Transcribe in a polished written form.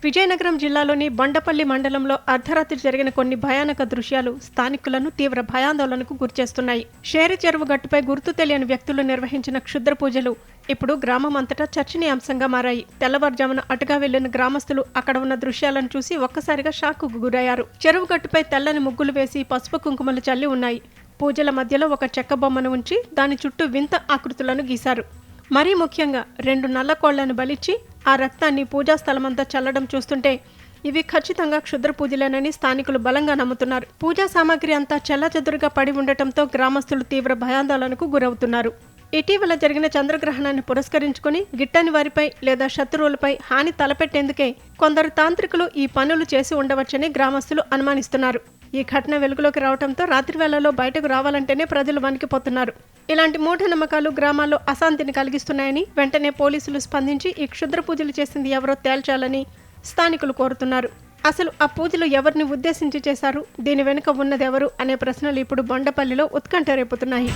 విజయనగరం జిల్లాలోని బండపల్లి మండలంలో అర్ధరాత్రి జరిగిన కొన్ని భయానక దృశ్యాలు స్థానికులను తీవ్ర భయాందోళనకు గురిచేస్తున్నాయి. షేరి చెరువు గట్టుపై గుర్తు తెలియని వ్యక్తులు నిర్వహించిన క్షుద్ర పూజలు ఇప్పుడు గ్రామం అంతటా చర్చనీయాంశంగా మారాయి. తెల్లవారుజామున అటుగా వెళ్లిన గ్రామస్తులు అక్కడ ఉన్న దృశ్యాలను చూసి ఒక్కసారిగా షాక్కు గురయ్యారు. చెరువు గట్టుపై తెల్లని ముగ్గులు వేసి పసుపు కుంకుమలు చల్లి ఉన్నాయి. పూజల మధ్యలో ఒక చెక్క బొమ్మను ఉంచి దాని చుట్టూ వింత ఆకృతులను గీశారు. మరీ ముఖ్యంగా 2 నల్ల కోళ్లను బలిచ్చి ఆ రక్తాన్ని పూజా స్థలమంతా చల్లడం చూస్తుంటే ఇవి ఖచ్చితంగా క్షుద్ర పూజలేనని స్థానికులు బలంగా నమ్ముతున్నారు. పూజా సామాగ్రి అంతా చెల్లచెదురుగా పడి ఉండటంతో గ్రామస్తులు తీవ్ర భయాందోళనకు గురవుతున్నారు. ఇటీవల జరిగిన చంద్రగ్రహణాన్ని పురస్కరించుకుని గిట్టని వారిపై లేదా శత్రువులపై హాని తలపెట్టేందుకే కొందరు తాంత్రికులు ఈ పనులు చేసి ఉండవచ్చని గ్రామస్తులు అనుమానిస్తున్నారు. ఈ ఘటన వెలుగులోకి రావడంతో రాత్రి వేళల్లో బయటకు రావాలంటేనే ప్రజలు వణికిపోతున్నారు. ఇలాంటి మూఢనమ్మకాలు గ్రామాల్లో అశాంతిని కలిగిస్తున్నాయని వెంటనే పోలీసులు స్పందించి ఈ క్షుద్ర పూజలు చేసింది ఎవరో తేల్చాలని స్థానికులు కోరుతున్నారు. అసలు ఆ పూజలు ఎవరిని ఉద్దేశించి చేశారు, దీని వెనుక ఉన్నదెవరు అనే ప్రశ్నలు ఇప్పుడు బండపల్లిలో ఉత్కంఠ రేపుతున్నాయి.